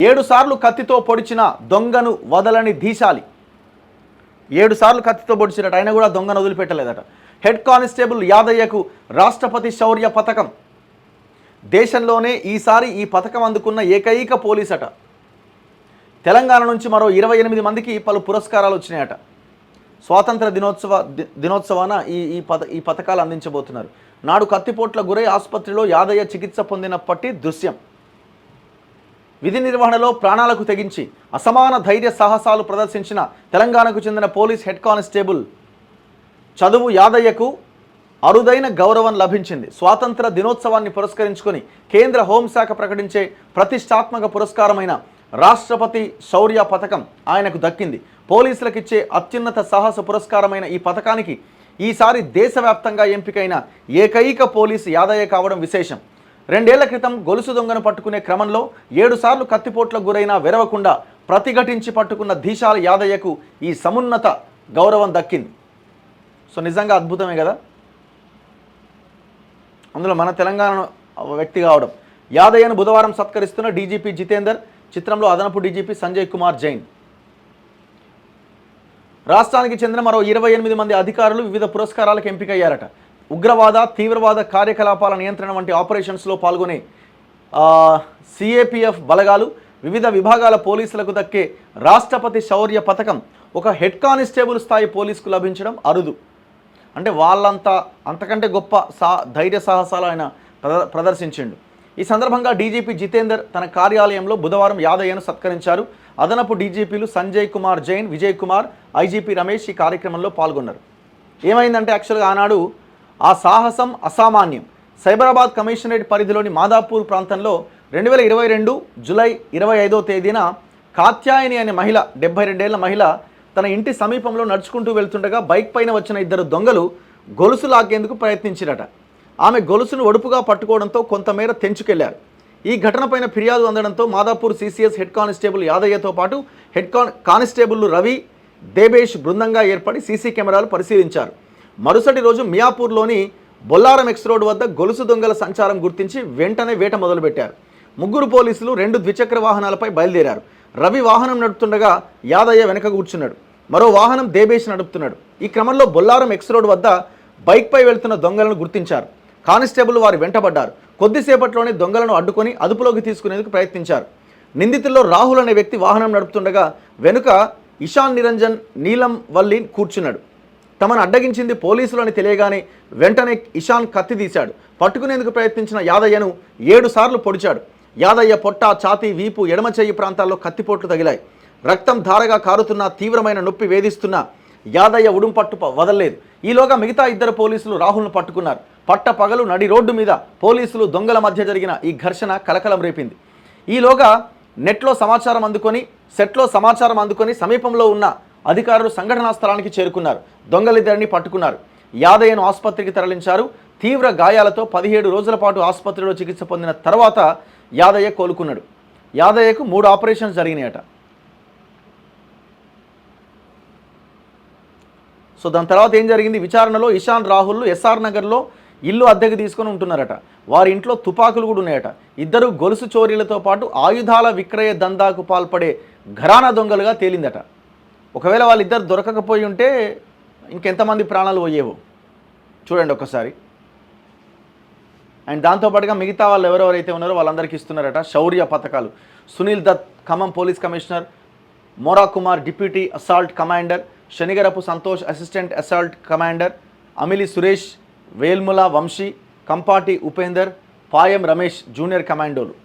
7 సార్లు కత్తితో పొడిచిన దొంగను వదలని ధీశాలి. 7 సార్లు కత్తితో పొడిచినట్టు ఆయన కూడా దొంగను వదిలిపెట్టలేదట. హెడ్ కానిస్టేబుల్ యాదయ్యకు రాష్ట్రపతి శౌర్య పథకం. దేశంలోనే ఈసారి ఈ పథకం అందుకున్న ఏకైక పోలీస్ అట. తెలంగాణ నుంచి మరో 28 మందికి పలు పురస్కారాలు వచ్చినాయట. స్వాతంత్ర దినోత్సవాన ఈ పథకాలు అందించబోతున్నారు. నాడు కత్తిపోట్ల గురై ఆసుపత్రిలో యాదయ్య చికిత్స పొందినప్పటి దృశ్యం. విధి నిర్వహణలో ప్రాణాలకు తెగించి అసమాన ధైర్య సాహసాలు ప్రదర్శించిన తెలంగాణకు చెందిన పోలీస్ హెడ్ కానిస్టేబుల్ చదువు యాదయ్యకు అరుదైన గౌరవం లభించింది. స్వాతంత్ర దినోత్సవాన్ని పురస్కరించుకొని కేంద్ర హోంశాఖ ప్రకటించే ప్రతిష్టాత్మక పురస్కారమైన రాష్ట్రపతి శౌర్య పథకం ఆయనకు దక్కింది. పోలీసులకు ఇచ్చే అత్యున్నత సాహస పురస్కారమైన ఈ పథకానికి ఈసారి దేశవ్యాప్తంగా ఎంపికైన ఏకైక పోలీసు యాదయ్య కావడం విశేషం. 2 ఏళ్ల క్రితం గొలుసు దొంగను పట్టుకునే క్రమంలో 7 సార్లు కత్తిపోట్లకు గురైనా వెరవకుండా ప్రతిఘటించి పట్టుకున్న ధీశాల యాదయ్యకు ఈ సమున్నత గౌరవం దక్కింది. సో నిజంగా అద్భుతమే కదా. అందులో మన తెలంగాణ వ్యక్తి కావడం. యాదయ్యను బుధవారం సత్కరిస్తున్న డీజీపీ జితేందర్, చిత్రంలో అదనపు డీజీపీ సంజయ్ కుమార్ జైన్. రాష్ట్రానికి చెందిన మరో 28 మంది అధికారులు వివిధ పురస్కారాలకు ఎంపికయ్యారట. ఉగ్రవాద, తీవ్రవాద కార్యకలాపాల నియంత్రణ వంటి ఆపరేషన్స్లో పాల్గొనే సిఏపిఎఫ్ బలగాలు, వివిధ విభాగాల పోలీసులకు దక్కే రాష్ట్రపతి శౌర్య పథకం ఒక హెడ్ కానిస్టేబుల్ స్థాయి పోలీసుకు లభించడం అరుదు. అంటే అంతకంటే గొప్ప ధైర్య సాహసాలు ఆయన ప్రదర్శించిండు. ఈ సందర్భంగా డీజీపీ జితేందర్ తన కార్యాలయంలో బుధవారం యాదయ్యను సత్కరించారు. అదనపు డీజీపీలు సంజయ్ కుమార్ జైన్, విజయ్ కుమార్, ఐజీపీ రమేష్ ఈ కార్యక్రమంలో పాల్గొన్నారు. ఏమైందంటే యాక్చువల్గా ఆనాడు ఆ సాహసం అసామాన్యం. సైబరాబాద్ కమిషనరేట్ పరిధిలోని మాదాపూర్ ప్రాంతంలో 2022 జూలై 25వ తేదీన కాత్యాయని అనే మహిళ, 72 ఏళ్ల మహిళ తన ఇంటి సమీపంలో నడుచుకుంటూ వెళ్తుండగా బైక్ పైన వచ్చిన 2 దొంగలు గొలుసు లాగేందుకు ప్రయత్నించారట. ఆమె గొలుసును ఒడుపుగా పట్టుకోవడంతో కొంతమేర తెంచుకెళ్లారు. ఈ ఘటనపైన ఫిర్యాదు అందడంతో మాదాపూర్ సిసిఎస్ హెడ్ కానిస్టేబుల్ యాదయ్యతో పాటు కానిస్టేబుల్ రవి, దేబేష్ బృందంగా ఏర్పడి సీసీ కెమెరాలు పరిశీలించారు. మరుసటి రోజు మియాపూర్లోని బొల్లారం ఎక్స్ రోడ్ వద్ద గొలుసు దొంగల సంచారం గుర్తించి వెంటనే వేట మొదలుపెట్టారు. 3 పోలీసులు 2 ద్విచక్ర వాహనాలపై బయలుదేరారు. రవి వాహనం నడుపుతుండగా యాదయ్య వెనక కూర్చున్నాడు. మరో వాహనం దేబేష్ నడుపుతున్నాడు. ఈ క్రమంలో బొల్లారం ఎక్స్ రోడ్ వద్ద బైక్పై వెళ్తున్న దొంగలను గుర్తించారు. కానిస్టేబుల్ వారి వెంటబడ్డారు. కొద్దిసేపట్లోనే దొంగలను అడ్డుకొని అదుపులోకి తీసుకునేందుకు ప్రయత్నించారు. నిందితుల్లో రాహుల్ అనే వ్యక్తి వాహనం నడుపుతుండగా వెనుక ఇషాన్ నిరంజన్ నీలం వల్లి కూర్చున్నాడు. తమను అడ్డగించింది పోలీసులు అని తెలియగానే వెంటనే ఇషాన్ కత్తి తీశాడు. పట్టుకునేందుకు ప్రయత్నించిన యాదయ్యను 7 సార్లు పొడిచాడు. యాదయ్య పొట్ట, ఛాతీ, వీపు, ఎడమ చెయ్యి ప్రాంతాల్లో కత్తిపోట్లు తగిలాయి. రక్తం ధారగా కారుతున్న, తీవ్రమైన నొప్పి వేధిస్తున్న యాదయ్య ఉడుంపట్టు వదలలేదు. ఈలోగా మిగతా 2 పోలీసులు రాహుల్ను పట్టుకున్నారు. పట్ట పగలు నడి రోడ్డు మీద పోలీసులు దొంగల మధ్య జరిగిన ఈ ఘర్షణ కలకలం రేపింది. ఈలోగా సెట్లో సమాచారం అందుకొని సమీపంలో ఉన్న అధికారులు సంఘటనా స్థలానికి చేరుకున్నారు. దొంగలిద్దరిని పట్టుకున్నారు. యాదయ్యను ఆసుపత్రికి తరలించారు. తీవ్ర గాయాలతో 17 రోజుల పాటు ఆసుపత్రిలో చికిత్స పొందిన తర్వాత యాదయ్య కోలుకున్నాడు. యాదయ్యకు 3 ఆపరేషన్స్ జరిగినాయట. సో దాని తర్వాత ఏం జరిగింది? విచారణలో ఇషాన్, రాహుల్ ఎస్ఆర్ నగర్లో ఇల్లు అద్దెకు తీసుకొని ఉంటున్నారట. వారి ఇంట్లో తుపాకులు కూడా ఉన్నాయట. 2 గొలుసు చోరీలతో పాటు ఆయుధాల విక్రయ దందాకు పాల్పడే ఘరానా దొంగలుగా తేలిందట. ఒకవేళ వాళ్ళిద్దరు దొరకకపోయి ఉంటే ఇంకెంతమంది ప్రాణాలు పోయేవో చూడండి ఒక్కసారి. అండ్ దాంతోపాటుగా మిగతా వాళ్ళు ఎవరెవరైతే ఉన్నారో వాళ్ళందరికీ ఇస్తున్నారట శౌర్య పథకాలు. Sunil Dutt Khammam police commissioner, Mora Kumar deputy assault commander, Shanigarapu Santosh assistant assault commander, Amili Suresh, Velmula Vamshi, Kampati Upender, Payam Ramesh junior కమాండోలు.